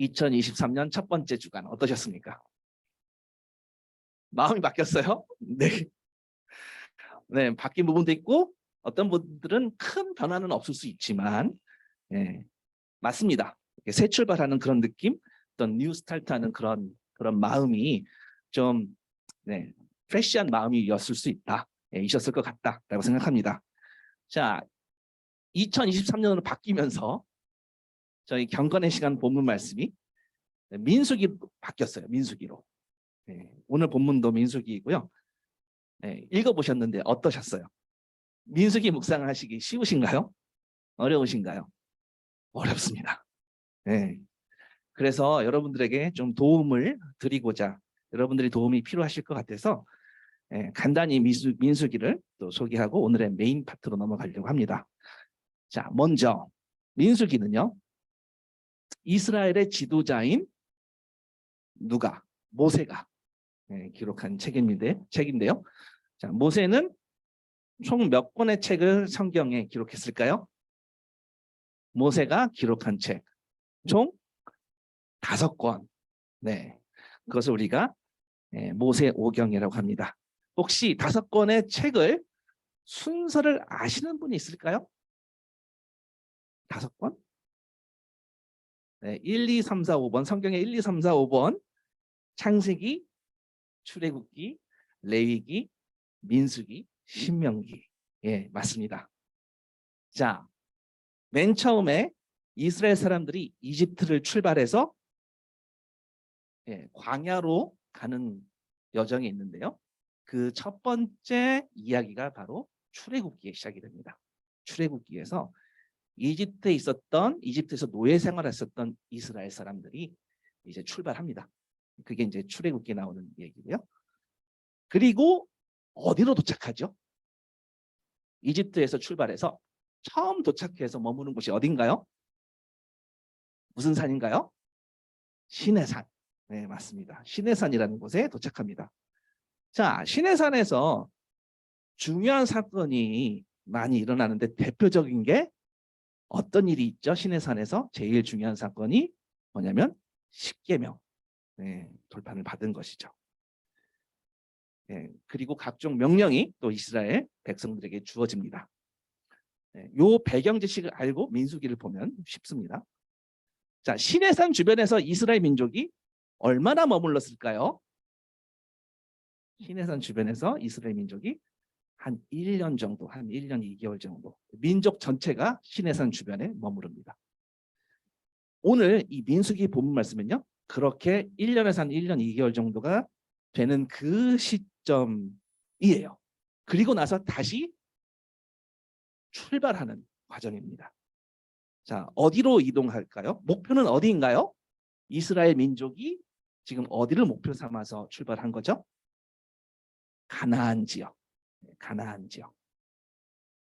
2023년 첫 번째 주간 어떠셨습니까? 마음이 바뀌었어요? 네. 네, 바뀐 부분도 있고 어떤 분들은 큰 변화는 없을 수 있지만 맞습니다. 새 출발하는 그런 느낌, 어떤 뉴 스타트하는 그런 마음이 좀 프레시한 마음이었을 수 있다, 이셨을 것 같다라고 생각합니다. 자, 2023년으로 바뀌면서 저희 경건의 시간 본문 말씀이 민수기로 바뀌었어요. 민수기로. 오늘 본문도 민수기이고요. 읽어보셨는데 어떠셨어요? 민수기 묵상하시기 쉬우신가요? 어려우신가요? 어렵습니다. 그래서 여러분들에게 좀 도움을 드리고자, 여러분들이 도움이 필요하실 것 같아서 간단히 민수기를 또 소개하고 오늘의 메인 파트로 넘어가려고 합니다. 자, 먼저 민수기는요, 이스라엘의 지도자인 누가? 모세가 기록한 책인데요. 자, 모세는 총 몇 권의 책을 성경에 기록했을까요? 모세가 기록한 책 총 5권. 그것을 우리가 모세 오경이라고 합니다. 혹시 5권의 책을 순서를 아시는 분이 있을까요? 5권? 1, 2, 3, 4, 5번. 성경에 1, 2, 3, 4, 5번. 창세기, 출애굽기, 레위기, 민수기, 신명기. 맞습니다. 자, 맨 처음에 이스라엘 사람들이 이집트를 출발해서 광야로 가는 여정이 있는데요. 그 첫 번째 이야기가 바로 출애굽기에 시작이 됩니다. 출애굽기에서 이집트에서 노예 생활했었던 이스라엘 사람들이 이제 출발합니다. 그게 이제 출애굽기에 나오는 얘기고요. 그리고 어디로 도착하죠? 이집트에서 출발해서 처음 도착해서 머무는 곳이 어딘가요? 무슨 산인가요? 시내산. 네, 맞습니다. 시내산이라는 곳에 도착합니다. 자, 시내산에서 중요한 사건이 많이 일어나는데 대표적인 게 어떤 일이 있죠? 시내산에서 제일 중요한 사건이 뭐냐면 십계명 돌판을 받은 것이죠. 그리고 각종 명령이 또 이스라엘 백성들에게 주어집니다. 요 배경 지식을 알고 민수기를 보면 쉽습니다. 자, 시내산 주변에서 이스라엘 민족이 얼마나 머물렀을까요? 시내산 주변에서 이스라엘 민족이 한 1년 정도, 한 1년 2개월 정도 민족 전체가 시내산 주변에 머무릅니다. 오늘 이 민수기 본문 말씀은요, 그렇게 1년에서 한 1년 2개월 정도가 되는 그 시점이에요. 그리고 나서 다시 출발하는 과정입니다. 자, 어디로 이동할까요? 목표는 어디인가요? 이스라엘 민족이 지금 어디를 목표 삼아서 출발한 거죠? 가나안 지역. 가나안 지역.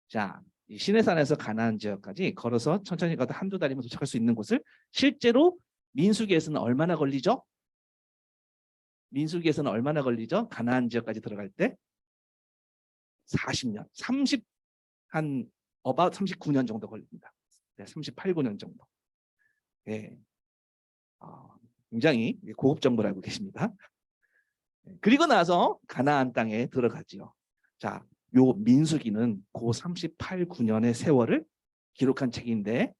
자, 이 시내산에서 가나안 지역까지 걸어서 천천히 가도 한두 달이면 도착할 수 있는 곳을 실제로 민수기에서는 얼마나 걸리죠? 민수기에서는 얼마나 걸리죠? 가나안 지역까지 들어갈 때 40년, 한 about 39년 정도 걸립니다. 38, 9년 정도. 굉장히 고급 정보를 알고 계십니다. 그리고 나서 가나안 땅에 들어가지요. 자, 요 민수기는 그 38, 9년의 세월을 기록한 책인데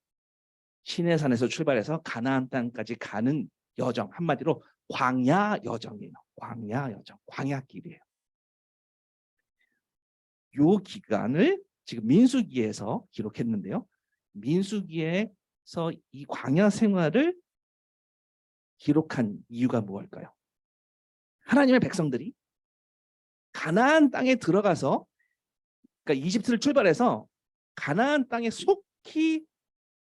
시내산에서 출발해서 가나안 땅까지 가는 여정, 한마디로 광야 여정이에요. 광야 여정, 광야길이에요. 요 기간을 지금 민수기에서 기록했는데요. 민수기에서 이 광야 생활을 기록한 이유가 무엇일까요? 하나님의 백성들이 가나안 땅에 들어가서, 그러니까 이집트를 출발해서 가나안 땅에 속히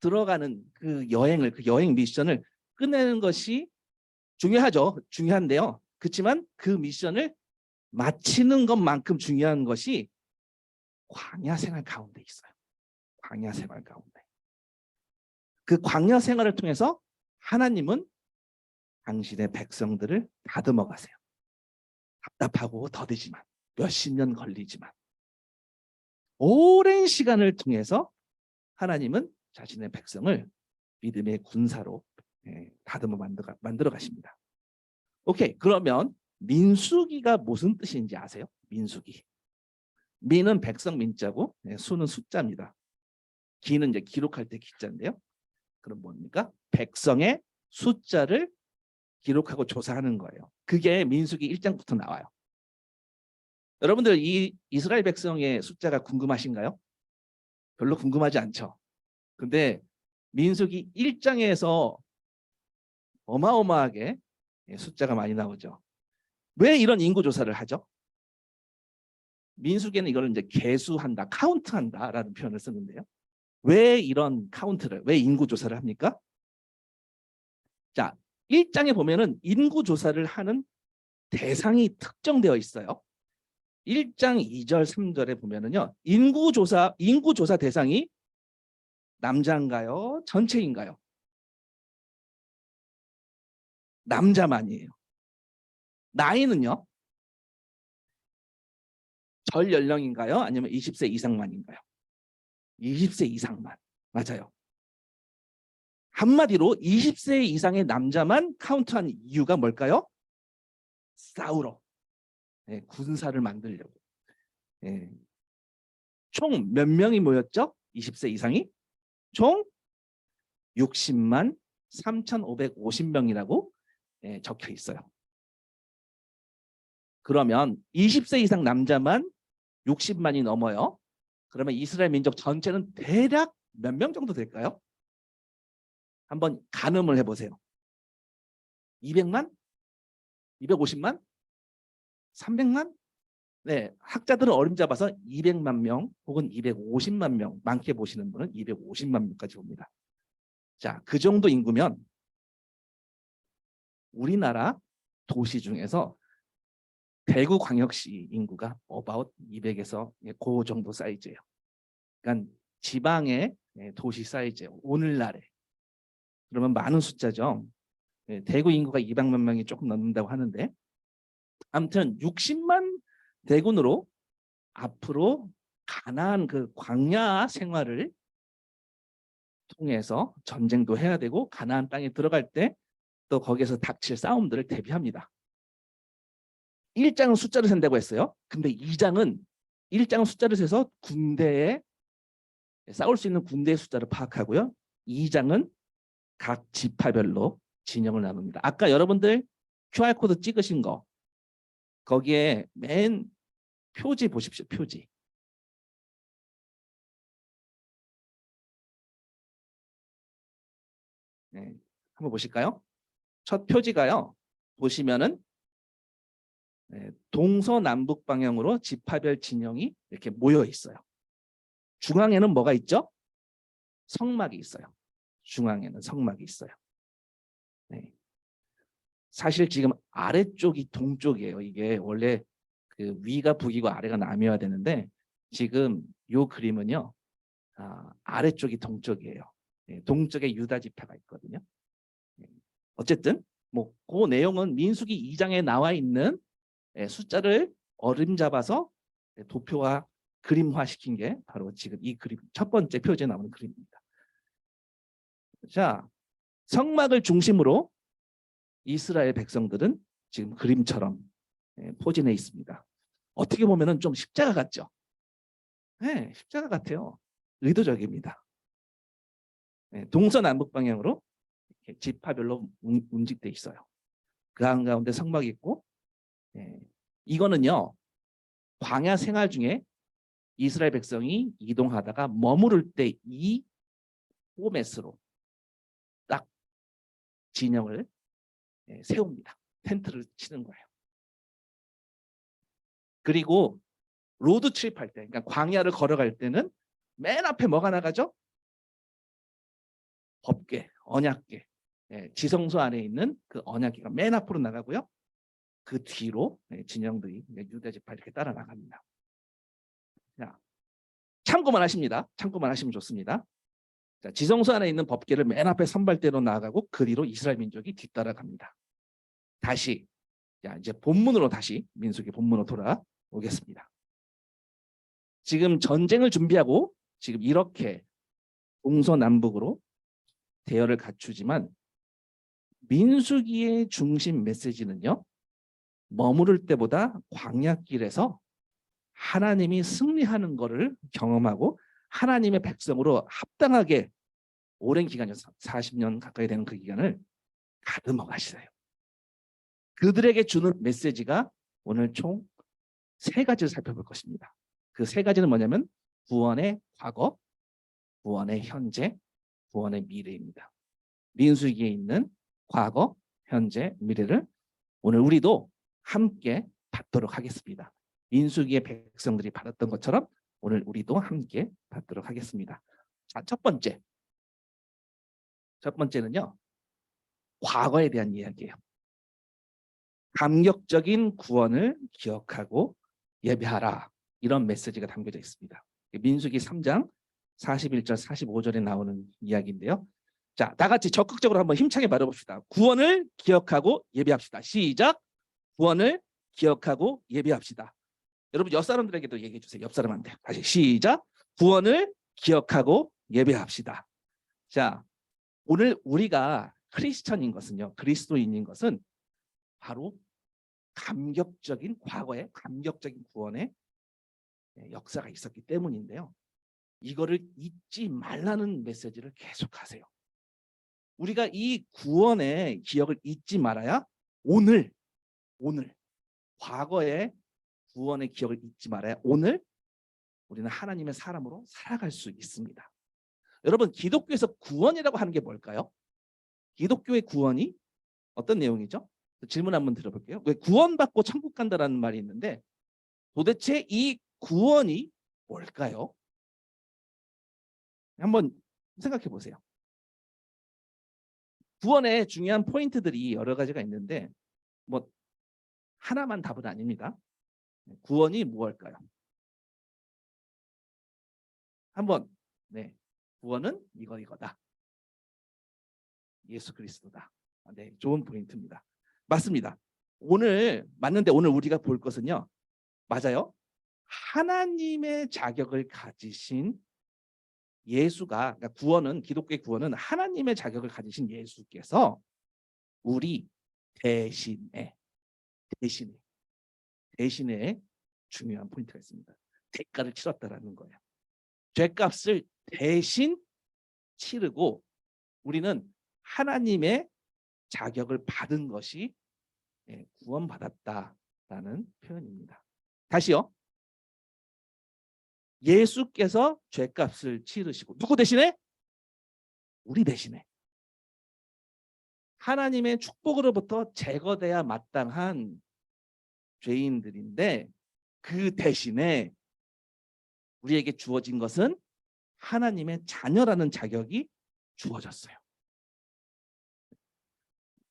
들어가는 그 여행 미션을 끝내는 것이 중요하죠. 중요한데요. 그렇지만 그 미션을 마치는 것만큼 중요한 것이 광야 생활 가운데 있어요. 광야 생활 가운데. 그 광야 생활을 통해서 하나님은 당신의 백성들을 다듬어 가세요. 답답하고 더디지만, 몇십 년 걸리지만 오랜 시간을 통해서 하나님은 자신의 백성을 믿음의 군사로 다듬어 만들어 가십니다. 오케이. 그러면 민수기가 무슨 뜻인지 아세요? 민수기. 민은 백성 민자고 수는 숫자입니다. 기는 이제 기록할 때 기자인데요. 그럼 뭡니까? 백성의 숫자를 기록하고 조사하는 거예요. 그게 민수기 1장부터 나와요. 여러분들 이 이스라엘 백성의 숫자가 궁금하신가요? 별로 궁금하지 않죠. 근데 민수기 1장에서 어마어마하게 숫자가 많이 나오죠. 왜 이런 인구 조사를 하죠? 민수기에는 이걸 이제 계수한다, 카운트한다라는 표현을 쓰는데요. 왜 이런 카운트를, 왜 인구 조사를 합니까? 자, 1장에 보면은 인구 조사를 하는 대상이 특정되어 있어요. 1장 2절 3절에 보면은요. 인구 조사 대상이 남자인가요? 전체인가요? 남자만이에요. 나이는요? 절 연령인가요? 아니면 20세 이상만인가요? 20세 이상만. 맞아요. 한마디로 20세 이상의 남자만 카운트한 이유가 뭘까요? 싸우러. 군사를 만들려고. 총 몇 명이 모였죠? 20세 이상이? 총 60만 3,550명이라고 적혀 있어요. 그러면 20세 이상 남자만 60만이 넘어요. 그러면 이스라엘 민족 전체는 대략 몇 명 정도 될까요? 한번 가늠을 해보세요. 200만? 250만? 300만? 네, 학자들은 어림잡아서 200만 명 혹은 250만 명, 많게 보시는 분은 250만 명까지 봅니다. 자, 그 정도 인구면 우리나라 도시 중에서 대구광역시 인구가 about 200에서 그 정도 사이즈예요. 그러니까 지방의 도시 사이즈예요. 오늘날에. 그러면 많은 숫자죠. 대구 인구가 200만 명이 조금 넘는다고 하는데 아무튼 60만 대군으로 앞으로 가나안 그 광야 생활을 통해서 전쟁도 해야 되고 가나안 땅에 들어갈 때 또 거기에서 닥칠 싸움들을 대비합니다. 1장은 숫자를 센다고 했어요. 근데 2장은 1장은 숫자를 세서 군대에 싸울 수 있는 군대의 숫자를 파악하고요. 2장은 각 지파별로 진영을 나눕니다. 아까 여러분들 QR코드 찍으신 거 거기에 맨 표지 보십시오. 표지. 한번 보실까요? 첫 표지가요. 보시면은 동서남북 방향으로 지파별 진영이 이렇게 모여 있어요. 중앙에는 뭐가 있죠? 성막이 있어요. 중앙에는 성막이 있어요. 사실 지금 아래쪽이 동쪽이에요. 이게 원래 그 위가 북이고 아래가 남이어야 되는데 지금 이 그림은요. 아래쪽이 동쪽이에요. 동쪽에 유다 지파가 있거든요. 어쨌든 뭐 그 내용은 민수기 2장에 나와 있는 숫자를 어림잡아서 도표화 그림화 시킨 게 바로 지금 이 그림 첫 번째 표지에 나오는 그림입니다. 자, 성막을 중심으로 이스라엘 백성들은 지금 그림처럼 포진해 있습니다. 어떻게 보면은 좀 십자가 같죠? 네, 십자가 같아요. 의도적입니다. 동서남북 방향으로 지파별로 움직돼 있어요. 그 한가운데 성막이 있고 이거는요. 광야 생활 중에 이스라엘 백성이 이동하다가 머무를 때 이 포맷으로 딱 진영을 세웁니다. 텐트를 치는 거예요. 그리고 로드 트립 할 때, 그러니까 광야를 걸어갈 때는 맨 앞에 뭐가 나가죠? 법궤, 언약궤. 지성소 안에 있는 그 언약궤가 맨 앞으로 나가고요. 그 뒤로 진영들이 유다 지파 이렇게 따라 나갑니다. 자, 참고만 하십니다. 참고만 하시면 좋습니다. 자, 지성소 안에 있는 법궤를 맨 앞에 선발대로 나아가고 그 뒤로 이스라엘 민족이 뒤따라갑니다. 다시 자, 이제 본문으로 다시 민수기 본문으로 돌아오겠습니다. 지금 전쟁을 준비하고 지금 이렇게 동서남북으로 대열을 갖추지만 민수기의 중심 메시지는요, 머무를 때보다 광야길에서 하나님이 승리하는 것을 경험하고 하나님의 백성으로 합당하게 오랜 기간이요, 40년 가까이 되는 그 기간을 가듬어 가시어요. 그들에게 주는 메시지가 오늘 총 세 가지를 살펴볼 것입니다. 그 세 가지는 뭐냐면 구원의 과거, 구원의 현재, 구원의 미래입니다. 민수기에 있는 과거, 현재, 미래를 오늘 우리도 함께 받도록 하겠습니다. 민수기의 백성들이 받았던 것처럼 오늘 우리도 함께 받도록 하겠습니다. 자, 첫 번째는요, 과거에 대한 이야기예요. 감격적인 구원을 기억하고 예배하라, 이런 메시지가 담겨져 있습니다. 민수기 3장 41절 45절에 나오는 이야기인데요. 자, 다 같이 적극적으로 한번 힘차게 말해봅시다. 구원을 기억하고 예배합시다. 시작. 구원을 기억하고 예배합시다. 여러분 옆 사람들에게도 얘기해 주세요. 옆 사람한테. 다시 시작. 구원을 기억하고 예배합시다. 자, 오늘 우리가 크리스천인 것은요, 그리스도인인 것은 바로 감격적인 과거의 감격적인 구원의 역사가 있었기 때문인데요. 이거를 잊지 말라는 메시지를 계속하세요. 우리가 이 구원의 기억을 잊지 말아야 오늘 과거의 구원의 기억을 잊지 말아야 오늘 우리는 하나님의 사람으로 살아갈 수 있습니다. 여러분, 기독교에서 구원이라고 하는 게 뭘까요? 기독교의 구원이 어떤 내용이죠? 질문 한번 들어볼게요. 왜 구원받고 천국 간다라는 말이 있는데 도대체 이 구원이 뭘까요? 한번 생각해 보세요. 구원의 중요한 포인트들이 여러 가지가 있는데 뭐 하나만 답은 아닙니다. 구원이 무엇일까요? 한번 구원은 이거다. 예수 그리스도다. 네, 좋은 포인트입니다. 맞습니다. 맞는데 오늘 우리가 볼 것은요, 맞아요. 하나님의 자격을 가지신 예수가, 그러니까 구원은, 기독교의 구원은 하나님의 자격을 가지신 예수께서 우리 대신에 중요한 포인트가 있습니다. 대가를 치렀다라는 거예요. 죄값을 대신 치르고 우리는 하나님의 자격을 받은 것이 구원받았다라는 표현입니다. 다시요. 예수께서 죄값을 치르시고 누구 대신에? 우리 대신에. 하나님의 축복으로부터 제거돼야 마땅한 죄인들인데 그 대신에 우리에게 주어진 것은 하나님의 자녀라는 자격이 주어졌어요.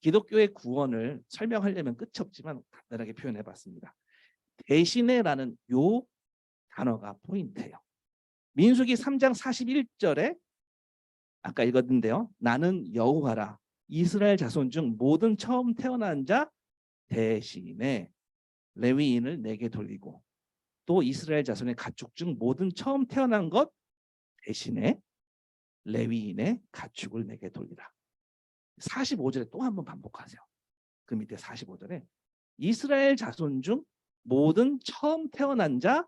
기독교의 구원을 설명하려면 끝이 없지만 간단하게 표현해 봤습니다. 대신에라는 요 단어가 포인트예요. 민수기 3장 41절에 아까 읽었는데요. 나는 여호와라. 이스라엘 자손 중 모든 처음 태어난 자 대신에 레위인을 내게 돌리고 또 이스라엘 자손의 가축 중 모든 처음 태어난 것 대신에 레위인의 가축을 내게 돌리라. 45절에 또 한번 반복하세요. 그 밑에 45절에 이스라엘 자손 중 모든 처음 태어난 자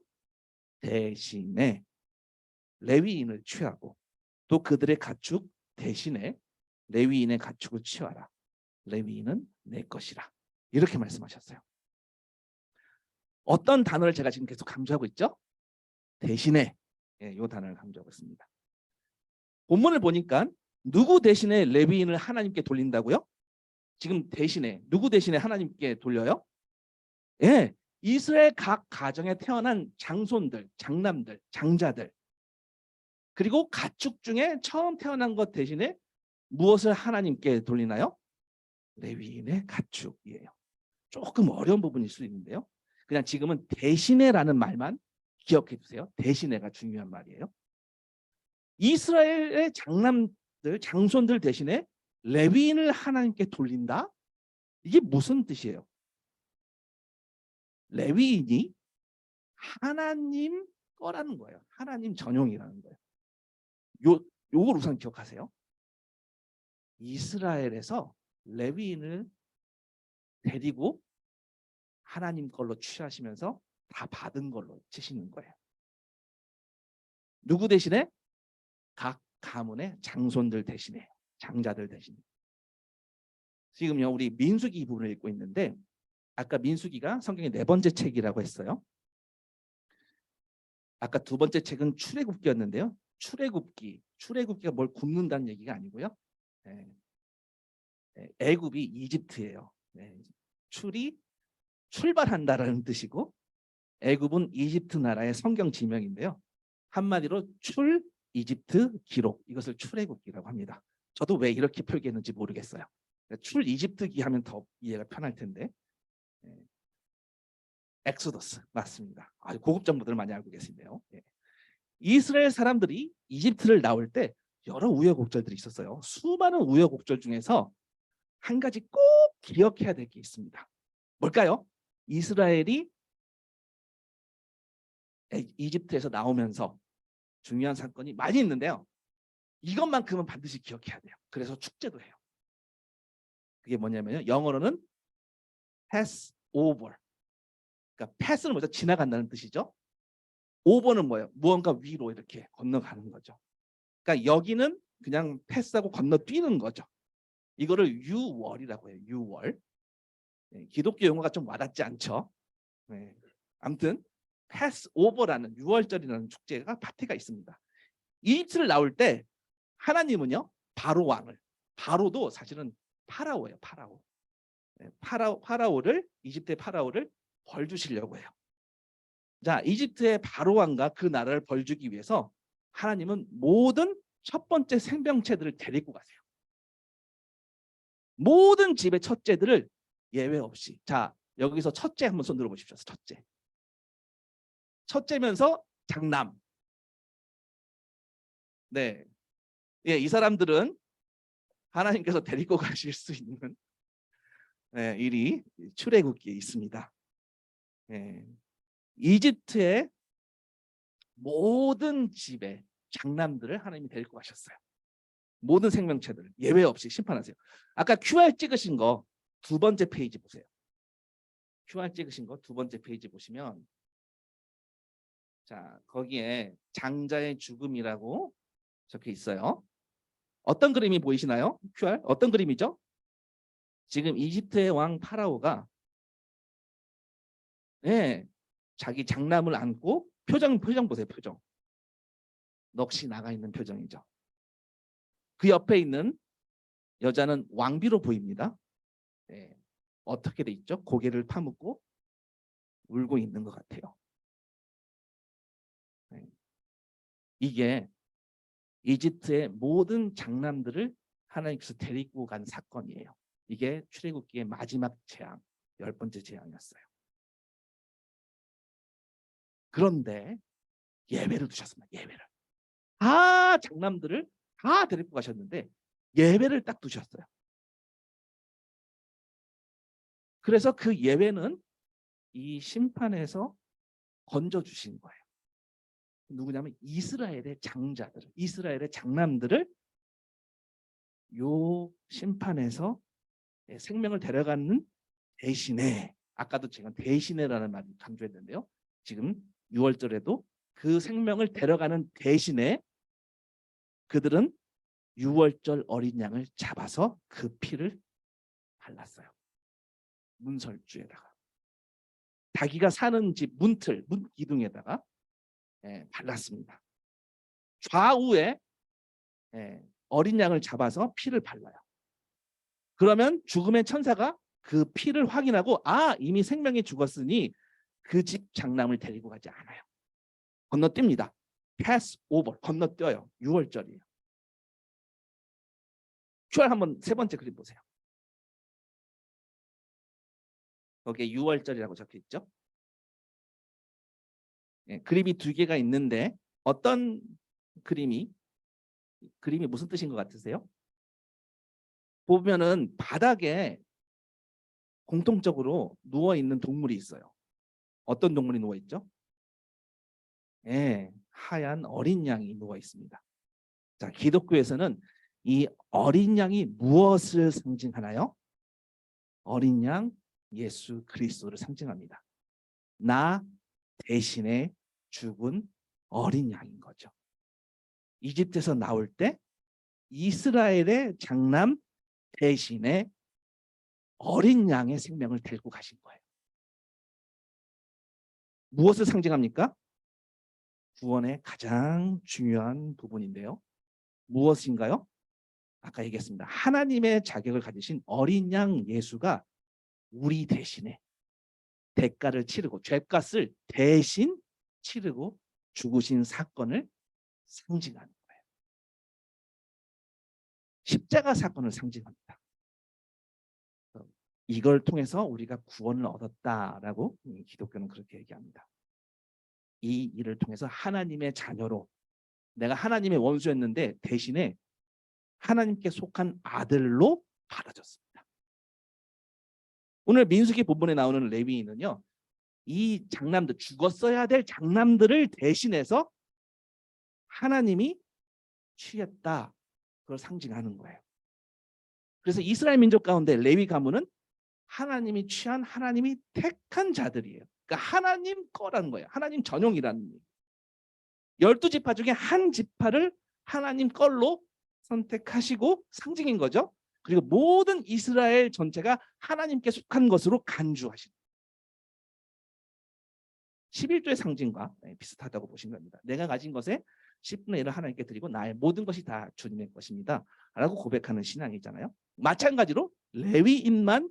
대신에 레위인을 취하고 또 그들의 가축 대신에 레위인의 가축을 취하라. 레위인은 내 것이라. 이렇게 말씀하셨어요. 어떤 단어를 제가 지금 계속 강조하고 있죠? 대신에, 이 단어를 강조하고 있습니다. 본문을 보니까 누구 대신에 레위인을 하나님께 돌린다고요? 지금 대신에 누구 대신에 하나님께 돌려요? 예, 이스라엘 각 가정에 태어난 장손들, 장남들, 장자들, 그리고 가축 중에 처음 태어난 것 대신에 무엇을 하나님께 돌리나요? 레위인의 가축이에요. 조금 어려운 부분일 수 있는데요. 그냥 지금은 대신에라는 말만 기억해 주세요. 대신에가 중요한 말이에요. 이스라엘의 장남들, 장손들 대신에 레위인을 하나님께 돌린다? 이게 무슨 뜻이에요? 레위인이 하나님 거라는 거예요. 하나님 전용이라는 거예요. 요걸 우선 기억하세요. 이스라엘에서 레위인을 데리고 하나님 걸로 취하시면서 다 받은 걸로 치시는 거예요. 누구 대신에? 각 가문의 장손들 대신에, 장자들 대신에. 지금요 우리 민수기 부분을 읽고 있는데 아까 민수기가 성경의 4번째 책이라고 했어요. 아까 2번째 책은 출애굽기였는데요. 출애굽기가 뭘 굽는다는 얘기가 아니고요. 애굽이 이집트예요. 출이 출발한다라는 뜻이고 애굽은 이집트 나라의 성경 지명인데요. 한마디로 출 이집트 기록, 이것을 출애굽기라고 합니다. 저도 왜 이렇게 표기했는지 모르겠어요. 출 이집트기 하면 더 이해가 편할 텐데. 엑소더스 맞습니다. 아주 고급 정보들을 많이 알고 계시네요. 이스라엘 사람들이 이집트를 나올 때 여러 우여곡절들이 있었어요. 수많은 우여곡절 중에서 한 가지 꼭 기억해야 될 게 있습니다. 뭘까요? 이스라엘이 이집트에서 나오면서 중요한 사건이 많이 있는데요. 이것만큼은 반드시 기억해야 돼요. 그래서 축제도 해요. 그게 뭐냐면요. 영어로는 Passover. 그러니까 pass는 뭐죠? 지나간다는 뜻이죠. over는 뭐예요? 무언가 위로 이렇게 건너가는 거죠. 그러니까 여기는 그냥 패스하고 건너뛰는 거죠. 이거를 유월이라고 해요. 유월. 기독교 용어가 좀 와닿지 않죠. 아무튼 패스오버라는 유월절이라는 축제가 파티가 있습니다. 이집트를 나올 때 하나님은요 바로 왕을, 바로도 사실은 파라오예요. 파라오를, 이집트의 파라오를 벌 주시려고 해요. 자, 이집트의 바로 왕과 그 나라를 벌 주기 위해서 하나님은 모든 첫 번째 생명체들을 데리고 가세요. 모든 집의 첫째들을 예외 없이. 자, 여기서 첫째 한번 손 들어보십시오. 첫째. 첫째면서 장남. 네. 예, 이 사람들은 하나님께서 데리고 가실 수 있는 일이 출애굽기에 있습니다. 이집트의 모든 집의 장남들을 하나님이 데리고 가셨어요. 모든 생명체들 예외 없이 심판하세요. 아까 QR 찍으신 거 2번째 페이지 보세요. QR 찍으신 거 2번째 페이지 보시면 자 거기에 장자의 죽음이라고 적혀 있어요. 어떤 그림이 보이시나요? QR 어떤 그림이죠? 지금 이집트의 왕 파라오가 자기 장남을 안고 표정 보세요. 표정. 넋이 나가 있는 표정이죠. 그 옆에 있는 여자는 왕비로 보입니다. 어떻게 돼 있죠? 고개를 파묻고 울고 있는 것 같아요. 이게 이집트의 모든 장남들을 하나님께서 데리고 간 사건이에요. 이게 출애굽기의 마지막 재앙, 10번째 재앙이었어요. 그런데 예배를 두셨습니다. 예배를. 장남들을 다 데리고 가셨는데 예배를 딱 두셨어요. 그래서 그 예배는 이 심판에서 건져주신 거예요. 누구냐면 이스라엘의 장자들, 이스라엘의 장남들을 요 심판에서 생명을 데려가는 대신에, 아까도 제가 대신에라는 말을 강조했는데요. 지금 6월절에도 그 생명을 데려가는 대신에 그들은 6월절 어린 양을 잡아서 그 피를 발랐어요. 문설주에다가. 자기가 사는 집 문틀, 문 기둥에다가 발랐습니다. 좌우에 어린 양을 잡아서 피를 발라요. 그러면 죽음의 천사가 그 피를 확인하고 이미 생명이 죽었으니 그 집 장남을 데리고 가지 않아요. 건너뜁니다. pass over, 건너뛰어요. 6월절이에요. QR 한번 3번째 그림 보세요. 거기에 6월절이라고 적혀 있죠. 그림이 2개가 있는데 어떤 그림이 무슨 뜻인 것 같으세요? 보면은 바닥에 공통적으로 누워있는 동물이 있어요. 어떤 동물이 누워있죠? 하얀 어린 양이 누워 있습니다. 자, 기독교에서는 이 어린 양이 무엇을 상징하나요? 어린 양 예수 그리스도를 상징합니다. 나 대신에 죽은 어린 양인 거죠. 이집트에서 나올 때 이스라엘의 장남 대신에 어린 양의 생명을 데리고 가신 거예요. 무엇을 상징합니까? 구원의 가장 중요한 부분인데요. 무엇인가요? 아까 얘기했습니다. 하나님의 자격을 가지신 어린 양 예수가 우리 대신에 대가를 치르고 죄값을 대신 치르고 죽으신 사건을 상징하는 거예요. 십자가 사건을 상징합니다. 이걸 통해서 우리가 구원을 얻었다라고 기독교는 그렇게 얘기합니다. 이 일을 통해서 하나님의 자녀로, 내가 하나님의 원수였는데 대신에 하나님께 속한 아들로 받아졌습니다. 오늘 민수기 본문에 나오는 레위인은요, 이 장남들, 죽었어야 될 장남들을 대신해서 하나님이 취했다, 그걸 상징하는 거예요. 그래서 이스라엘 민족 가운데 레위 가문은 하나님이 취한, 하나님이 택한 자들이에요. 그러니까 하나님 거라는 거예요. 하나님 전용이라는 거예요. 12지파 중에 한 지파를 하나님 걸로 선택하시고 상징인 거죠. 그리고 모든 이스라엘 전체가 하나님께 속한 것으로 간주하신 11조의 상징과 비슷하다고 보시면 됩니다. 내가 가진 것의 10분의 1을 하나님께 드리고 나의 모든 것이 다 주님의 것입니다 라고 고백하는 신앙이잖아요. 마찬가지로 레위인만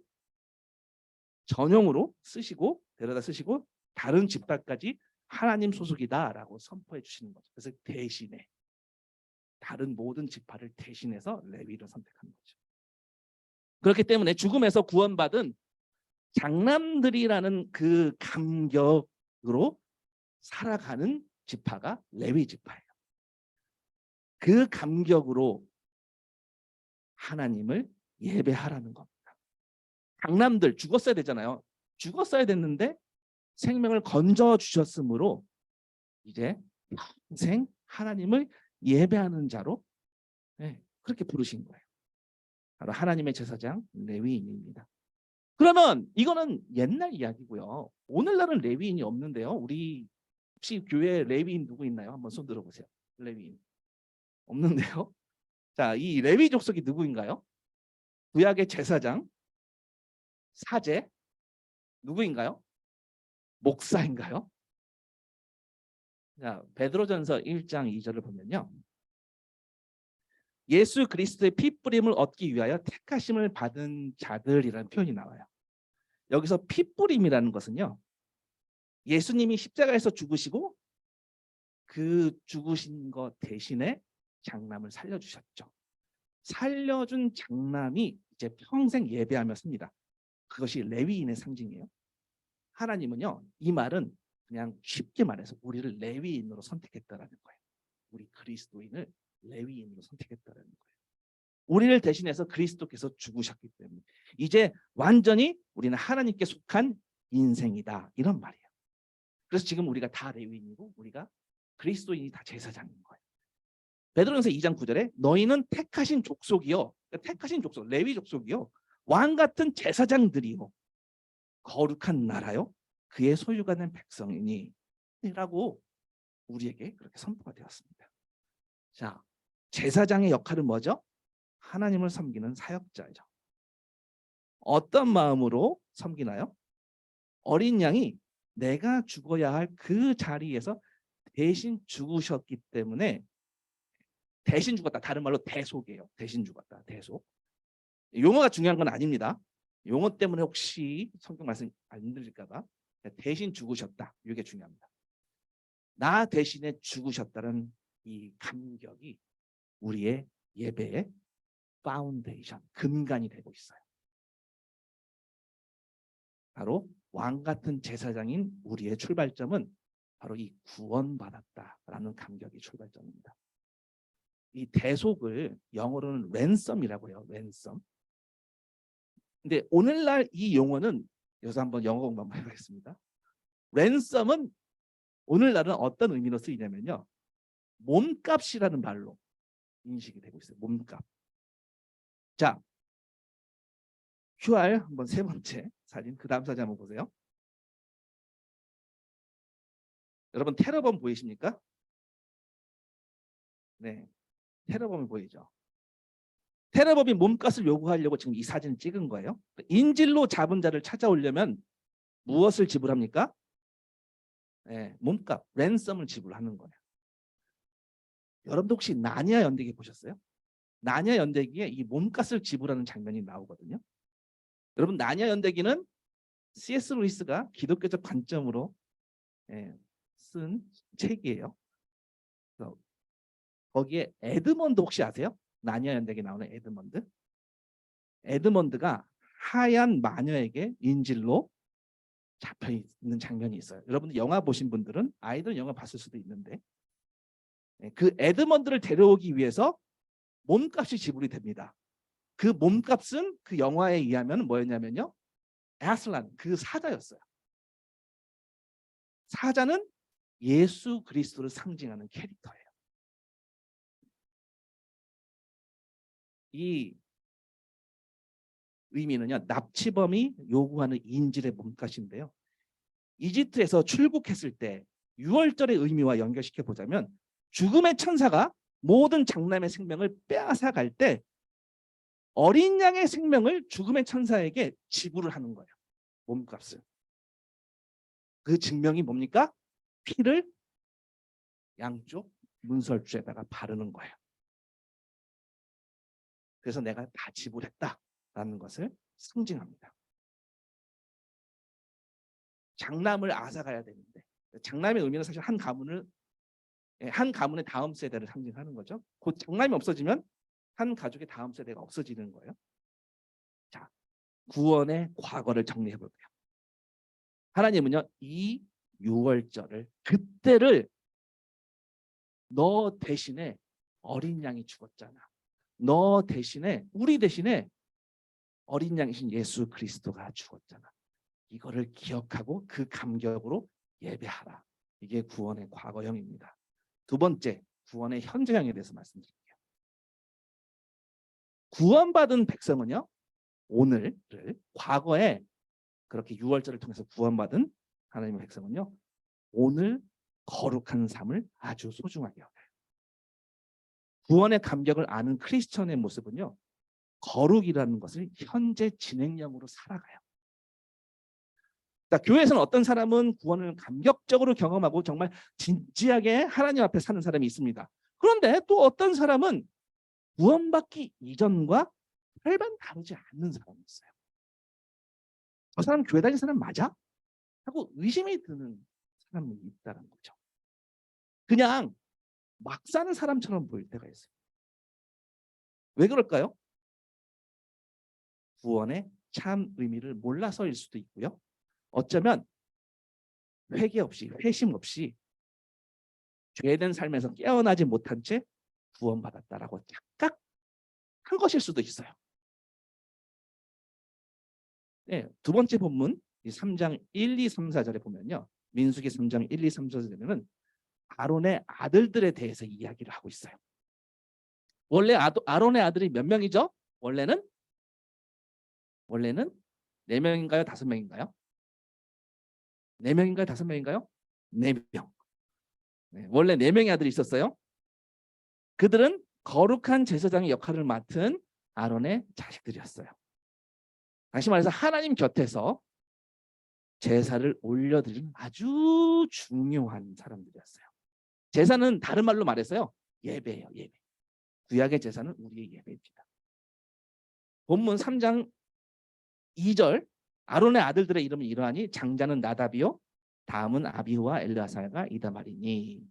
전용으로 쓰시고 데려다 쓰시고 다른 지파까지 하나님 소속이다라고 선포해 주시는 거죠. 그래서 대신에 다른 모든 지파를 대신해서 레위를 선택하는 거죠. 그렇기 때문에 죽음에서 구원받은 장남들이라는 그 감격으로 살아가는 지파가 레위 지파예요. 그 감격으로 하나님을 예배하라는 겁니다. 장남들 죽었어야 되잖아요. 죽었어야 됐는데 생명을 건져 주셨으므로 이제 평생 하나님을 예배하는 자로 그렇게 부르신 거예요. 바로 하나님의 제사장 레위인입니다. 그러면 이거는 옛날 이야기고요. 오늘날은 레위인이 없는데요. 우리 혹시 교회에 레위인 누구 있나요? 한번 손 들어보세요. 레위인 없는데요. 자, 이 레위 족속이 누구인가요? 구약의 제사장, 사제, 누구인가요? 목사인가요? 자, 베드로전서 1장 2절을 보면요. 예수 그리스도의 피 뿌림을 얻기 위하여 택하심을 받은 자들이라는 표현이 나와요. 여기서 피 뿌림이라는 것은요, 예수님이 십자가에서 죽으시고 그 죽으신 것 대신에 장남을 살려주셨죠. 살려준 장남이 이제 평생 예배하며 씁니다. 그것이 레위인의 상징이에요. 하나님은요, 이 말은 그냥 쉽게 말해서 우리를 레위인으로 선택했다라는 거예요. 우리 그리스도인을 레위인으로 선택했다라는 거예요. 우리를 대신해서 그리스도께서 죽으셨기 때문에 이제 완전히 우리는 하나님께 속한 인생이다, 이런 말이에요. 그래서 지금 우리가 다 레위인이고 우리가 그리스도인이 다 제사장인 거예요. 베드로전서 2장 9절에 너희는 택하신 족속이요, 택하신 족속, 레위 족속이요, 왕 같은 제사장들이요, 거룩한 나라요, 그의 소유가 된 백성이니 라고 우리에게 그렇게 선포가 되었습니다. 자, 제사장의 역할은 뭐죠? 하나님을 섬기는 사역자죠. 어떤 마음으로 섬기나요? 어린 양이 내가 죽어야 할 그 자리에서 대신 죽으셨기 때문에, 대신 죽었다, 다른 말로 대속이에요. 대신 죽었다, 대속. 용어가 중요한 건 아닙니다. 용어 때문에 혹시 성경 말씀 안 들릴까 봐 대신 죽으셨다, 이게 중요합니다. 나 대신에 죽으셨다는 이 감격이 우리의 예배의 파운데이션, 근간이 되고 있어요. 바로 왕 같은 제사장인 우리의 출발점은 바로 이 구원받았다라는 감격이 출발점입니다. 이 대속을 영어로는 랜섬이라고 해요. 랜섬. 근데 오늘날 이 용어는, 여기서 한번 영어 공부 한번 해보겠습니다. 랜섬은 오늘날은 어떤 의미로 쓰이냐면요, 몸값이라는 말로 인식이 되고 있어요. 몸값. 자, QR 한번 세 번째 사진, 그 다음 사진 한번 보세요. 여러분 테러범 보이십니까? 네, 테러범이 보이죠. 테러범이 몸값을 요구하려고 지금 이 사진을 찍은 거예요. 인질로 잡은 자를 찾아오려면 무엇을 지불합니까? 네, 몸값, 랜섬을 지불하는 거예요. 여러분도 혹시 나니아 연대기 보셨어요? 나니아 연대기에 이 몸값을 지불하는 장면이 나오거든요. 여러분 나니아 연대기는 C.S. 루이스가 기독교적 관점으로 쓴 책이에요. 그래서 거기에 에드먼드 혹시 아세요? 나니아 연대기에 나오는 에드먼드. 에드먼드가 하얀 마녀에게 인질로 잡혀 있는 장면이 있어요. 여러분들 영화 보신 분들은 아이들 영화 봤을 수도 있는데 그 에드먼드를 데려오기 위해서 몸값이 지불이 됩니다. 그 몸값은 그 영화에 의하면 뭐였냐면요, 아슬란, 그 사자였어요. 사자는 예수 그리스도를 상징하는 캐릭터예요. 이 의미는요, 납치범이 요구하는 인질의 몸값인데요. 이집트에서 출국했을 때 6월절의 의미와 연결시켜 보자면 죽음의 천사가 모든 장남의 생명을 빼앗아갈 때 어린 양의 생명을 죽음의 천사에게 지불을 하는 거예요. 몸값을. 그 증명이 뭡니까? 피를 양쪽 문설주에다가 바르는 거예요. 그래서 내가 다 지불했다라는 것을 상징합니다. 장남을 앗아가야 되는데, 장남의 의미는 사실 한 가문의 다음 세대를 상징하는 거죠. 곧 장남이 없어지면 한 가족의 다음 세대가 없어지는 거예요. 자, 구원의 과거를 정리해 볼게요. 하나님은요, 이 6월절을, 그때를 너 대신에 어린 양이 죽었잖아. 너 대신에, 우리 대신에 어린 양이신 예수 그리스도가 죽었잖아. 이거를 기억하고 그 감격으로 예배하라. 이게 구원의 과거형입니다. 두 번째, 구원의 현재형에 대해서 말씀드릴게요. 구원받은 백성은요, 오늘을, 과거에 그렇게 6월절을 통해서 구원받은 하나님의 백성은요, 오늘 거룩한 삶을 아주 소중하게 여겨요. 구원의 감격을 아는 크리스천의 모습은요, 거룩이라는 것을 현재 진행형으로 살아가요. 그러니까 교회에서는 어떤 사람은 구원을 감격적으로 경험하고 정말 진지하게 하나님 앞에 사는 사람이 있습니다. 그런데 또 어떤 사람은 구원받기 이전과 별반 다르지 않는 사람이 있어요. 저 사람 교회 다니는 사람 맞아? 하고 의심이 드는 사람이 있다는 거죠. 그냥 막 사는 사람처럼 보일 때가 있어요. 왜 그럴까요? 구원의 참 의미를 몰라서일 수도 있고요. 어쩌면 회개 없이, 회심 없이 죄된 삶에서 깨어나지 못한 채 구원받았다라고 착각한 것일 수도 있어요. 네, 두 번째 본문 3장 1, 2, 3, 4절에 보면요. 민수기 3장 1, 2, 3, 4절에는 아론의 아들들에 대해서 이야기를 하고 있어요. 원래 아론의 아들이 몇 명이죠? 원래는 4명인가요? 5명인가요? 4명인가요? 5명인가요? 4명. 네, 원래 4명의 아들이 있었어요. 그들은 거룩한 제사장의 역할을 맡은 아론의 자식들이었어요. 다시 말해서 하나님 곁에서 제사를 올려드리는 아주 중요한 사람들이었어요. 제사는 다른 말로 말해서요, 예배예요. 예배. 구약의 제사는 우리의 예배입니다. 본문 3장 2절, 아론의 아들들의 이름은 이러하니 장자는 나답이요 다음은 아비후와 엘르아사가 이다 말이니.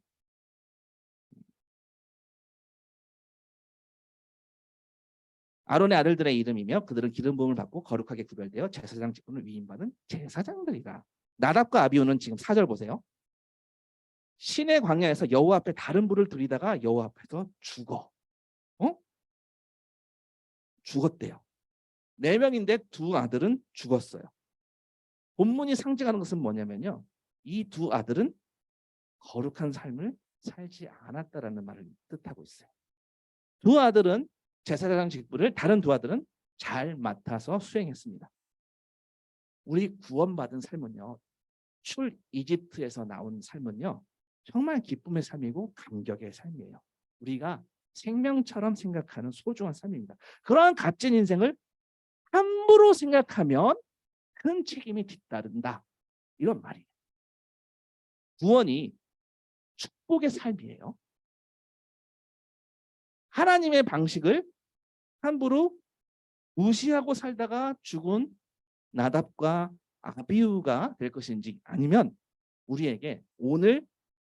아론의 아들들의 이름이며 그들은 기름 부음을 받고 거룩하게 구별되어 제사장 직분을 위임받은 제사장들이다. 나답과 아비후는 지금 4절 보세요. 신의 광야에서 여호와 앞에 다른 불을 들이다가 여호와 앞에서 죽어. 죽었대요. 4명인데 2 아들은 죽었어요. 본문이 상징하는 것은 뭐냐면요, 이 2 아들은 거룩한 삶을 살지 않았다라는 말을 뜻하고 있어요. 2 아들은 제사장 직분을 다른 두 아들은 잘 맡아서 수행했습니다. 우리 구원받은 삶은요, 출 이집트에서 나온 삶은요, 정말 기쁨의 삶이고 감격의 삶이에요. 우리가 생명처럼 생각하는 소중한 삶입니다. 그러한 값진 인생을 함부로 생각하면 큰 책임이 뒤따른다. 이런 말이에요. 구원이 축복의 삶이에요. 하나님의 방식을 함부로 무시하고 살다가 죽은 나답과 아비후가 될 것인지, 아니면 우리에게 오늘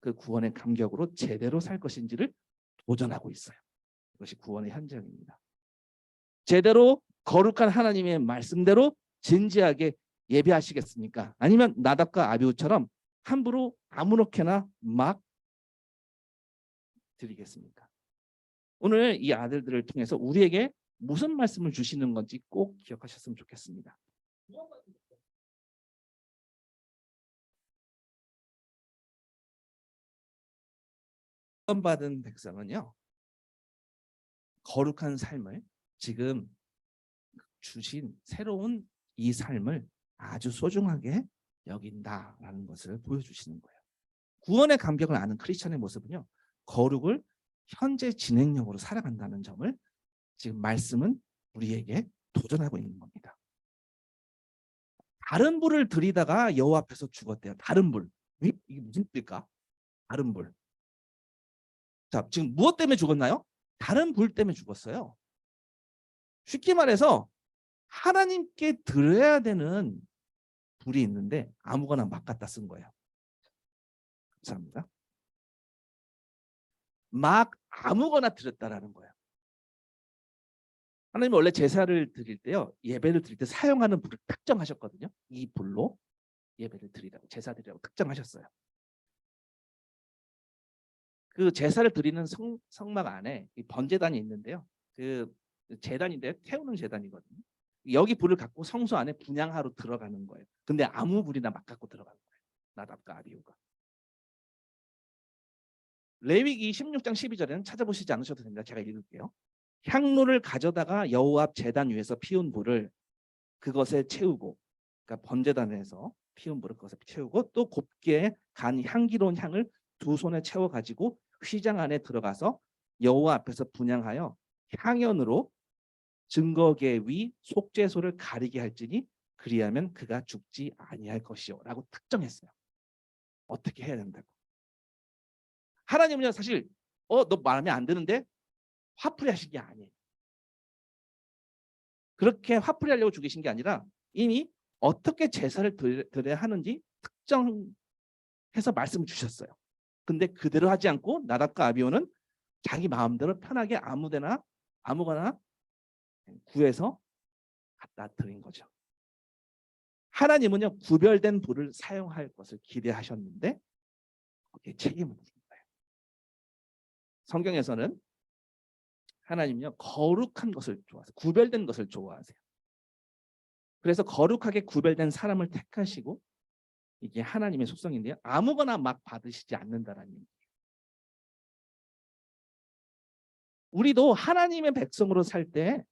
그 구원의 감격으로 제대로 살 것인지를 도전하고 있어요. 이것이 구원의 현장입니다. 제대로 거룩한 하나님의 말씀대로 진지하게 예배하시겠습니까? 아니면 나답과 아비후처럼 함부로 아무렇게나 막 드리겠습니까? 오늘 이 아들들을 통해서 우리에게 무슨 말씀을 주시는 건지 꼭 기억하셨으면 좋겠습니다. 구원받은 백성은요, 거룩한 삶을, 지금 주신 새로운 이 삶을 아주 소중하게 여긴다라는 것을 보여주시는 거예요. 구원의 감격을 아는 크리스천의 모습은요, 거룩을 현재 진행형으로 살아간다는 점을 지금 말씀은 우리에게 도전하고 있는 겁니다. 다른 불을 들이다가 여호와 앞에서 죽었대요. 다른 불. 이게 무슨 불일까? 다른 불. 자, 지금 무엇 때문에 죽었나요? 다른 불 때문에 죽었어요. 쉽게 말해서 하나님께 드려야 되는 불이 있는데 아무거나 막 갖다 쓴 거예요. 감사합니다. 막 아무거나 드렸다라는 거예요. 하나님은 원래 제사를 드릴 때요, 예배를 드릴 때 사용하는 불을 특정하셨거든요. 이 불로 예배를 드리라고, 제사 드리라고 특정하셨어요. 그 제사를 드리는 성막 안에 이 번제단이 있는데요. 그 제단인데 태우는 제단이거든요. 여기 불을 갖고 성소 안에 분향하러 들어가는 거예요. 근데 아무 불이나 막 갖고 들어가는 거예요. 나답과 아비후가. 레위기 16장 12절에는 찾아보시지 않으셔도 됩니다. 제가 읽을게요. 향로를 가져다가 여호와 앞 제단 위에서 피운 불을 그것에 채우고, 그러니까 번제단에서 피운 불을 그것에 채우고, 또 곱게 간 향기로운 향을 두 손에 채워 가지고 휘장 안에 들어가서 여호와 앞에서 분향하여 향연으로 증거계 위 속죄소를 가리게 할지니 그리하면 그가 죽지 아니할 것이요라고 특정했어요. 어떻게 해야 된다고. 하나님은요, 사실 너 말하면 안 되는데 화풀이 하신 게 아니에요. 그렇게 화풀이 하려고 죽이신 게 아니라 이미 어떻게 제사를 드려야 하는지 특정해서 말씀을 주셨어요. 근데 그대로 하지 않고 나답과 아비후는 자기 마음대로 편하게 아무데나 아무거나 구해서 갖다 드린 거죠. 하나님은요, 구별된 불을 사용할 것을 기대하셨는데 거기에 책임을 묻는 거예요. 성경에서는 하나님은요, 거룩한 것을 좋아하세요. 구별된 것을 좋아하세요. 그래서 거룩하게 구별된 사람을 택하시고, 이게 하나님의 속성인데요, 아무거나 막 받으시지 않는다라는 얘기예요. 우리도 하나님의 백성으로 살 때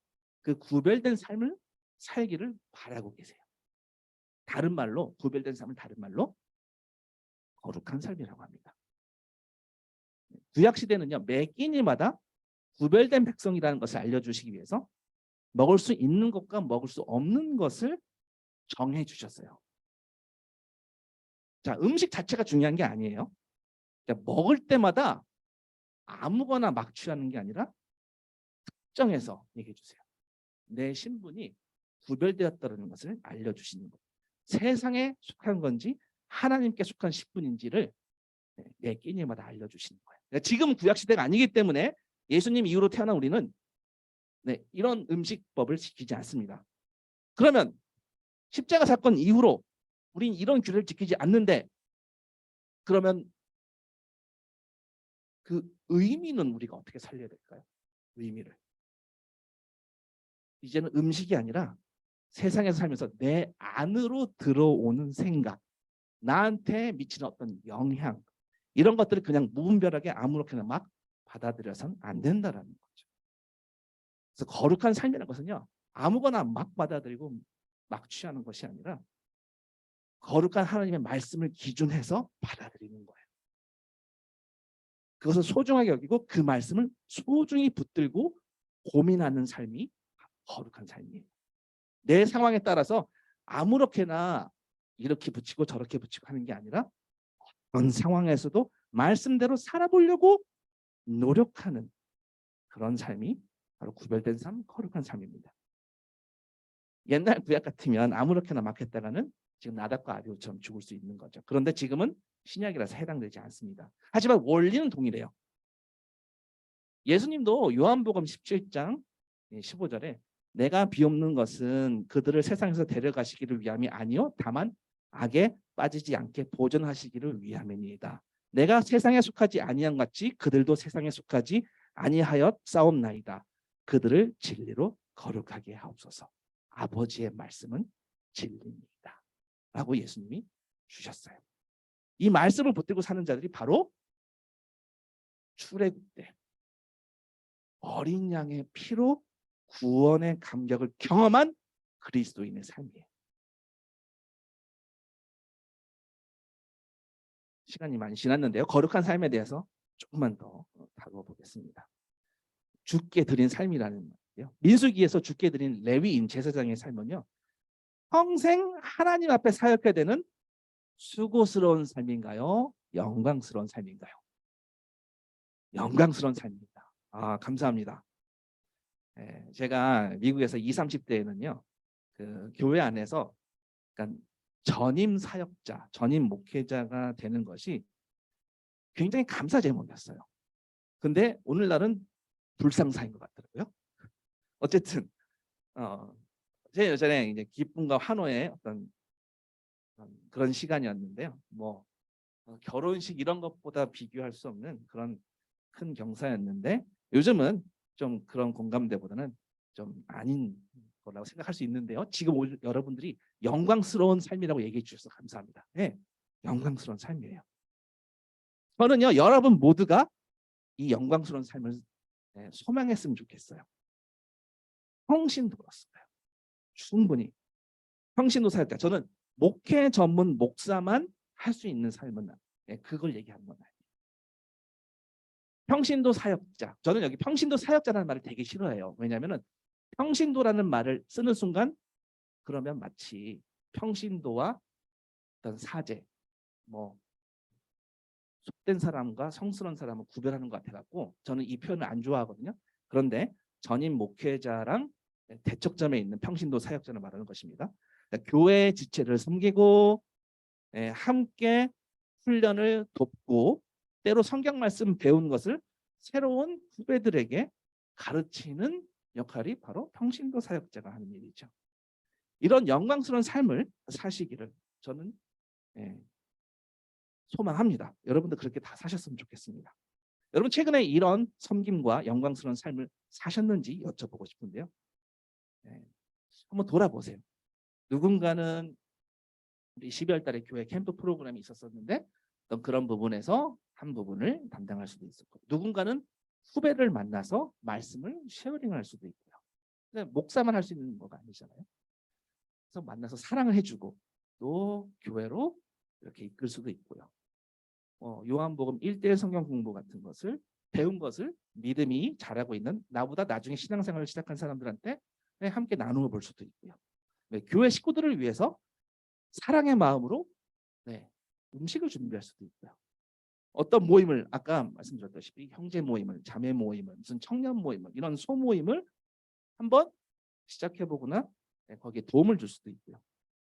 그 구별된 삶을 살기를 바라고 계세요. 다른 말로, 구별된 삶을 다른 말로 거룩한 삶이라고 합니다. 구약 시대는요, 매 끼니마다 구별된 백성이라는 것을 알려주시기 위해서 먹을 수 있는 것과 먹을 수 없는 것을 정해 주셨어요. 자, 음식 자체가 중요한 게 아니에요. 먹을 때마다 아무거나 막 취하는 게 아니라 특정해서 얘기해 주세요. 내 신분이 구별되었다는 것을 알려주시는 것. 세상에 속한 건지 하나님께 속한 신분인지를 매 끼니마다 알려주시는 거예요. 그러니까 지금 구약시대가 아니기 때문에 예수님 이후로 태어난 우리는 이런 음식법을 지키지 않습니다. 그러면 십자가 사건 이후로 우린 이런 규례를 지키지 않는데, 그러면 그 의미는 우리가 어떻게 살려야 될까요? 의미를. 이제는 음식이 아니라 세상에서 살면서 내 안으로 들어오는 생각, 나한테 미치는 어떤 영향, 이런 것들을 그냥 무분별하게 아무렇게나 막 받아들여서는 안 된다라는 거죠. 그래서 거룩한 삶이라는 것은요, 아무거나 막 받아들이고 막 취하는 것이 아니라 거룩한 하나님의 말씀을 기준해서 받아들이는 거예요. 그것을 소중하게 여기고 그 말씀을 소중히 붙들고 고민하는 삶이 거룩한 삶이에요. 내 상황에 따라서 아무렇게나 이렇게 붙이고 저렇게 붙이고 하는 게 아니라 어떤 상황에서도 말씀대로 살아보려고 노력하는 그런 삶이 바로 구별된 삶, 거룩한 삶입니다. 옛날 구약 같으면 아무렇게나 막 했다가는 지금 나답과 아비후처럼 죽을 수 있는 거죠. 그런데 지금은 신약이라서 해당되지 않습니다. 하지만 원리는 동일해요. 예수님도 요한복음 17장 15절에 내가 비옵는 것은 그들을 세상에서 데려가시기를 위함이 아니요 다만 악에 빠지지 않게 보존하시기를 위함이니이다. 내가 세상에 속하지 아니한 같이 그들도 세상에 속하지 아니하여 싸움나이다. 그들을 진리로 거룩하게 하옵소서. 아버지의 말씀은 진리입니다. 라고 예수님이 주셨어요. 이 말씀을 붙들고 사는 자들이 바로 출애굽 때 어린 양의 피로 구원의 감격을 경험한 그리스도인의 삶이에요. 시간이 많이 지났는데요. 거룩한 삶에 대해서 조금만 더 다뤄보겠습니다. 주께 드린 삶이라는 말이에요. 민수기에서 주께 드린 레위인 제사장의 삶은요, 평생 하나님 앞에 사역해야 되는 수고스러운 삶인가요? 영광스러운 삶인가요? 영광스러운 삶입니다. 감사합니다. 제가 미국에서 20, 30대에는요, 그 교회 안에서 그러니까 전임 사역자, 전임 목회자가 되는 것이 굉장히 감사 제목이었어요. 근데 오늘날은 불상사인 것 같더라고요. 어쨌든 제 예전에 이제 기쁨과 환호의 어떤 그런 시간이었는데요. 뭐 결혼식 이런 것보다 비교할 수 없는 그런 큰 경사였는데 요즘은 좀 그런 공감대보다는 좀 아닌 거라고 생각할 수 있는데요. 지금 여러분들이 영광스러운 삶이라고 얘기해 주셔서 감사합니다. 네, 영광스러운 삶이에요. 저는요, 여러분 모두가 이 영광스러운 삶을 소망했으면 좋겠어요. 평신도 그렇습니다. 충분히 평신도 사역자. 저는 목회 전문 목사만 할 수 있는 삶은 그걸 얘기하는 건 아니에요. 평신도 사역자. 저는 여기 평신도 사역자라는 말을 되게 싫어해요. 왜냐하면 평신도라는 말을 쓰는 순간 그러면 마치 평신도와 어떤 사제, 뭐 속된 사람과 성스러운 사람을 구별하는 것 같아갖고 저는 이 표현을 안 좋아하거든요. 그런데 전임 목회자랑 대척점에 있는 평신도 사역자를 말하는 것입니다. 그러니까 교회의 지체를 섬기고 함께 훈련을 돕고 때로 성경 말씀 배운 것을 새로운 후배들에게 가르치는 역할이 바로 평신도 사역자가 하는 일이죠. 이런 영광스러운 삶을 사시기를 저는 소망합니다. 여러분도 그렇게 다 사셨으면 좋겠습니다. 여러분 최근에 이런 섬김과 영광스러운 삶을 사셨는지 여쭤보고 싶은데요. 한번 돌아보세요. 누군가는 우리 12월 달에 교회 캠프 프로그램이 있었었는데 어떤 그런 부분에서 한 부분을 담당할 수도 있었고 누군가는 후배를 만나서 말씀을 쉐어링할 수도 있고요. 근데 목사만 할 수 있는 거가 아니잖아요. 그래서 만나서 사랑을 해주고 또 교회로 이렇게 이끌 수도 있고요. 요한복음 1대1 성경 공부 같은 것을 배운 것을 믿음이 잘하고 있는 나보다 나중에 신앙생활을 시작한 사람들한테 함께 나누어 볼 수도 있고요. 교회 식구들을 위해서 사랑의 마음으로 음식을 준비할 수도 있고요. 어떤 모임을 아까 말씀드렸다시피 형제 모임을, 자매 모임을, 무슨 청년 모임을 이런 소모임을 한번 시작해보거나 거기에 도움을 줄 수도 있고요.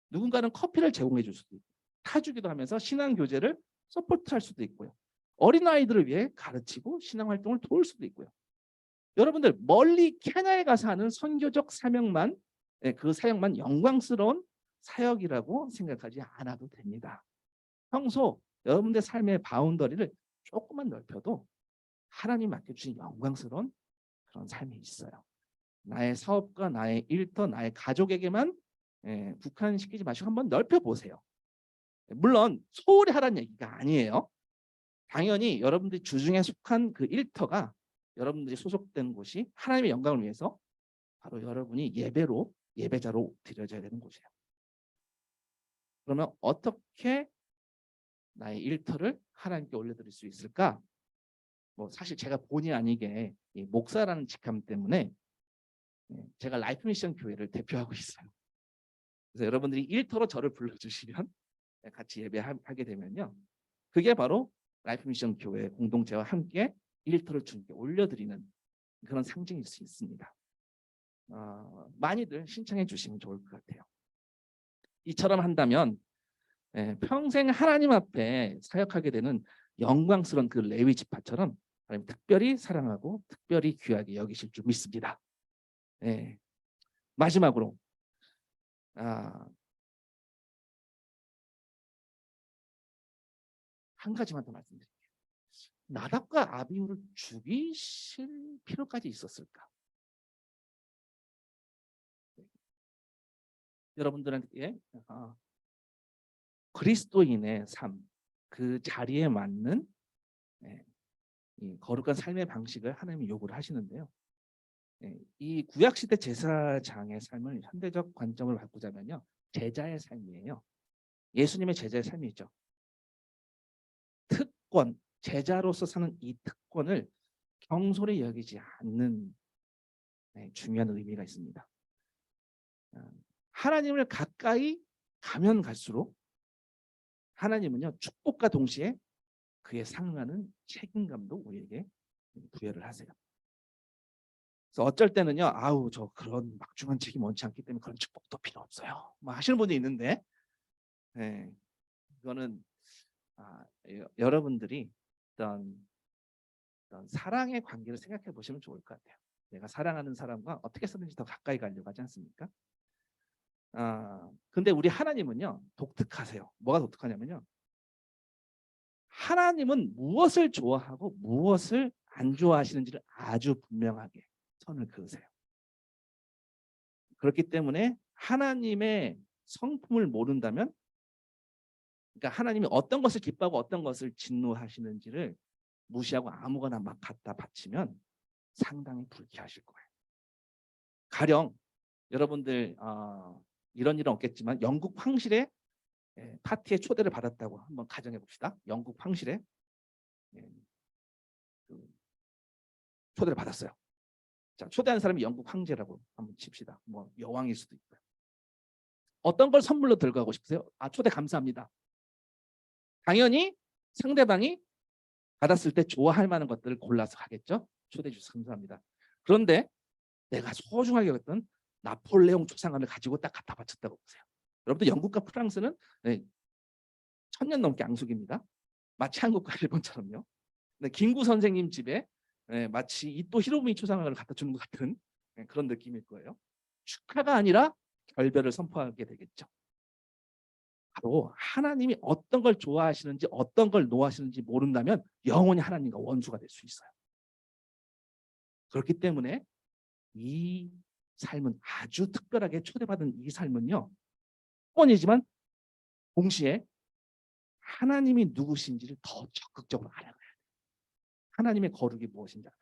누군가는 커피를 제공해 줄 수도 있고 타주기도 하면서 신앙 교제를 서포트할 수도 있고요. 어린아이들을 위해 가르치고 신앙활동을 도울 수도 있고요. 여러분들 멀리 케냐에 가서 하는 선교적 사명만 그 사역만 영광스러운 사역이라고 생각하지 않아도 됩니다. 평소 여러분들 삶의 바운더리를 조금만 넓혀도 하나님 맡겨주신 영광스러운 그런 삶이 있어요. 나의 사업과 나의 일터, 나의 가족에게만 국한시키지 마시고 한번 넓혀보세요. 물론 소홀히 하라는 얘기가 아니에요. 당연히 여러분들이 주중에 속한 그 일터가 여러분들이 소속된 곳이 하나님의 영광을 위해서 바로 여러분이 예배자로 드려져야 되는 곳이에요. 그러면 어떻게 나의 일터를 하나님께 올려드릴 수 있을까? 뭐 사실 제가 본의 아니게 이 목사라는 직함 때문에 제가 라이프 미션 교회를 대표하고 있어요. 그래서 여러분들이 일터로 저를 불러주시면 같이 예배하게 되면요, 그게 바로 라이프 미션 교회 공동체와 함께 일터를 주님께 올려드리는 그런 상징일 수 있습니다. 많이들 신청해 주시면 좋을 것 같아요. 이처럼 한다면 평생 하나님 앞에 사역하게 되는 영광스러운 그 레위 지파처럼 하나님 특별히 사랑하고 특별히 귀하게 여기실 줄 믿습니다. 마지막으로 한 가지만 더 말씀드릴게요. 나답과 아비후를 죽이실 필요까지 있었을까? 여러분들한테 그리스도인의 삶, 그 자리에 맞는 이 거룩한 삶의 방식을 하나님이 요구를 하시는데요. 이 구약시대 제사장의 삶을 현대적 관점을 바꾸자면요, 제자의 삶이에요. 예수님의 제자의 삶이죠. 특권, 제자로서 사는 이 특권을 경솔히 여기지 않는 중요한 의미가 있습니다. 하나님을 가까이 가면 갈수록 하나님은요, 축복과 동시에 그에 상응하는 책임감도 우리에게 부여를 하세요. 그래서 어쩔 때는요, 아우 저 그런 막중한 책임 원치 않기 때문에 그런 축복도 필요 없어요, 뭐 하시는 분이 있는데, 이거는 여러분들이 어떤 사랑의 관계를 생각해 보시면 좋을 것 같아요. 내가 사랑하는 사람과 어떻게 해서든지 더 가까이 가려고 하지 않습니까? 근데 우리 하나님은요, 독특하세요. 뭐가 독특하냐면요, 하나님은 무엇을 좋아하고 무엇을 안 좋아하시는지를 아주 분명하게 선을 그으세요. 그렇기 때문에 하나님의 성품을 모른다면, 그러니까 하나님이 어떤 것을 기뻐하고 어떤 것을 진노하시는지를 무시하고 아무거나 막 갖다 바치면 상당히 불쾌하실 거예요. 가령 여러분들 이런 일은 없겠지만 영국 황실의 파티에 초대를 받았다고 한번 가정해 봅시다. 영국 황실에 초대를 받았어요. 자, 초대한 사람이 영국 황제라고 한번 칩시다. 뭐 여왕일 수도 있고요. 어떤 걸 선물로 들고 가고 싶으세요? 초대 감사합니다. 당연히 상대방이 받았을 때 좋아할 만한 것들을 골라서 하겠죠. 초대해 주셔서 감사합니다. 그런데 내가 소중하게 여겼던 나폴레옹 초상화를 가지고 딱 갖다 바쳤다고 보세요. 여러분들 영국과 프랑스는 1000년 넘게 앙숙입니다. 마치 한국과 일본처럼요. 김구 선생님 집에 마치 이토 히로부미 초상화를 갖다 주는 것 같은 그런 느낌일 거예요. 축하가 아니라 결별을 선포하게 되겠죠. 바로 하나님이 어떤 걸 좋아하시는지 어떤 걸 노하시는지 모른다면 영원히 하나님과 원수가 될 수 있어요. 그렇기 때문에 이 삶은, 아주 특별하게 초대받은 이 삶은요, 특권이지만 동시에 하나님이 누구신지를 더 적극적으로 알아가야 돼요. 하나님의 거룩이 무엇인지 알아요.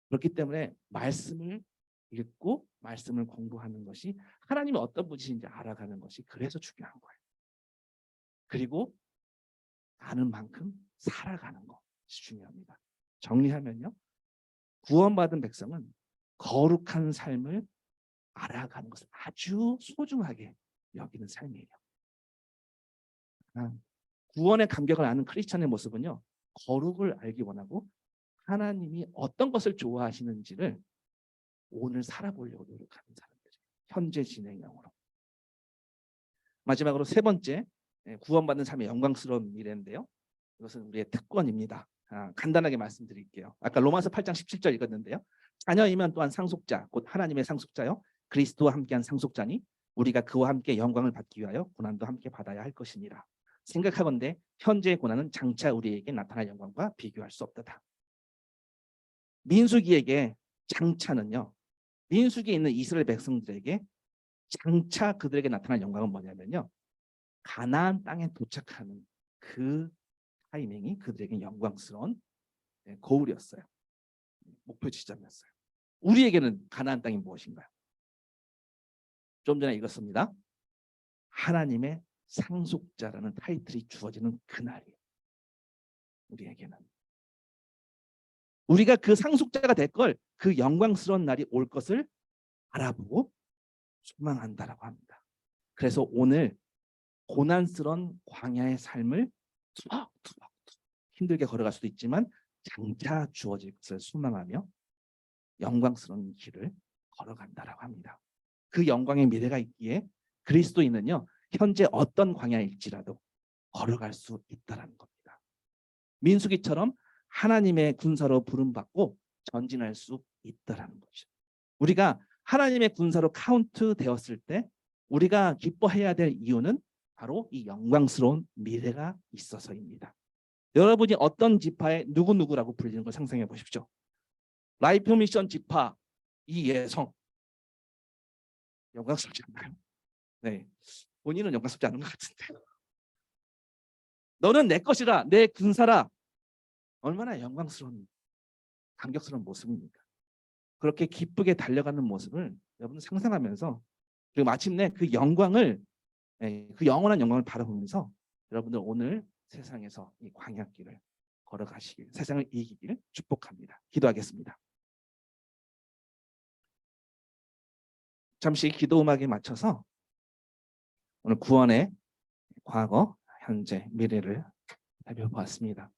그렇기 때문에 말씀을 읽고 말씀을 공부하는 것이, 하나님이 어떤 분이신지 알아가는 것이 그래서 중요한 거예요. 그리고 아는 만큼 살아가는 것이 중요합니다. 정리하면요, 구원받은 백성은 거룩한 삶을 알아가는 것을 아주 소중하게 여기는 삶이에요. 구원의 감격을 아는 크리스찬의 모습은요, 거룩을 알기 원하고 하나님이 어떤 것을 좋아하시는지를 오늘 살아보려고 노력하는 사람들이에요. 현재 진행형으로. 마지막으로 세 번째, 구원받는 삶의 영광스러운 미래인데요, 이것은 우리의 특권입니다. 간단하게 말씀드릴게요. 아까 로마서 8장 17절 읽었는데요, 자녀이면 또한 상속자, 곧 하나님의 상속자요, 그리스도와 함께한 상속자니 우리가 그와 함께 영광을 받기 위하여 고난도 함께 받아야 할 것이니라. 생각하건대 현재의 고난은 장차 우리에게 나타날 영광과 비교할 수 없도다. 민수기에게 장차는요, 민수기에 있는 이스라엘 백성들에게 장차 그들에게 나타날 영광은 뭐냐면요, 가나안 땅에 도착하는 그 타이밍이 그들에게 영광스러운 거울이었어요. 목표 지점이었어요. 우리에게는 가나안 땅이 무엇인가요? 좀 전에 읽었습니다. 하나님의 상속자라는 타이틀이 주어지는 그날이에요. 우리에게는. 우리가 그 상속자가 될 걸, 그 영광스러운 날이 올 것을 알아보고 소망한다라고 합니다. 그래서 오늘 고난스러운 광야의 삶을 투벅투벅 힘들게 걸어갈 수도 있지만 장차 주어질 것을 소망하며 영광스러운 길을 걸어간다라고 합니다. 그 영광의 미래가 있기에 그리스도인은요, 현재 어떤 광야일지라도 걸어갈 수 있다라는 겁니다. 민수기처럼 하나님의 군사로 부름받고 전진할 수 있다라는 거죠. 우리가 하나님의 군사로 카운트 되었을 때 우리가 기뻐해야 될 이유는 바로 이 영광스러운 미래가 있어서입니다. 여러분이 어떤 지파의 누구누구라고 불리는 걸 상상해 보십시오. 라이프 미션 지파 이예성. 영광스럽지 않나요? 네, 본인은 영광스럽지 않은 것 같은데. 너는 내 것이라, 내 군사라. 얼마나 영광스러운, 감격스러운 모습입니까? 그렇게 기쁘게 달려가는 모습을 여러분 상상하면서, 그리고 마침내 그 영광을, 그 영원한 영광을 바라보면서 여러분들 오늘 세상에서 이 광야길을 걸어가시길, 세상을 이기길 축복합니다. 기도하겠습니다. 잠시 기도 음악에 맞춰서 오늘 구원의 과거, 현재, 미래를 살펴보았습니다.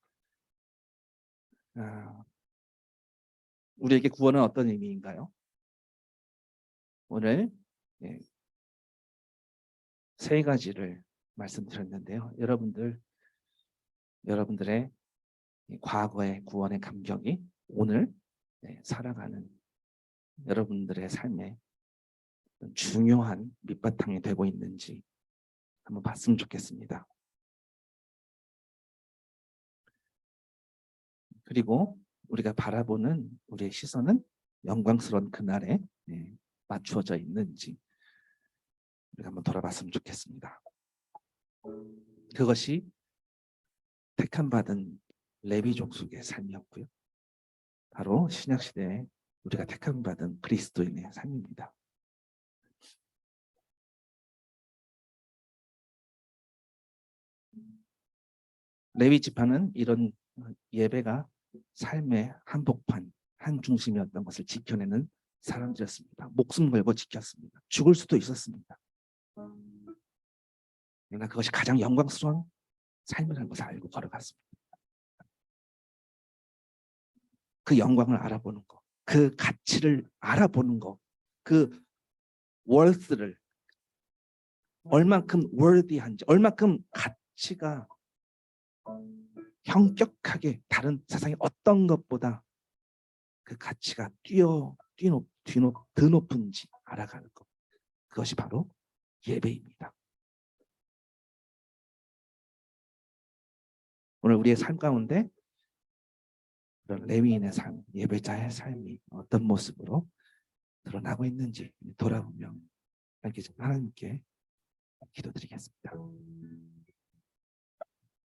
우리에게 구원은 어떤 의미인가요? 오늘 세 가지를 말씀드렸는데요. 여러분들의 과거의 구원의 감격이 오늘 살아가는 여러분들의 삶에 중요한 밑바탕이 되고 있는지 한번 봤으면 좋겠습니다. 그리고 우리가 바라보는 우리의 시선은 영광스러운 그날에 맞추어져 있는지 우리가 한번 돌아봤으면 좋겠습니다. 그것이 택함받은 레위 족속의 삶이었고요. 바로 신약시대에 우리가 택함받은 그리스도인의 삶입니다. 레위 지파는 이런 예배가 삶의 한복판, 한 중심이었던 것을 지켜내는 사람들이었습니다. 목숨 걸고 지켰습니다. 죽을 수도 있었습니다. 그러나 그것이 가장 영광스러운 삶이라는 것을 알고 걸어갔습니다. 그 영광을 알아보는 것, 그 가치를 알아보는 것, 그 worth를 얼만큼 worthy한지, 얼만큼 가치가 형격하게 다른 세상의 어떤 것보다 그 가치가 더 높은지 알아가는 것. 그것이 바로 예배입니다. 오늘 우리의 삶 가운데 그런 레위인의 삶, 예배자의 삶이 어떤 모습으로 드러나고 있는지 돌아보며 하나님께 기도드리겠습니다.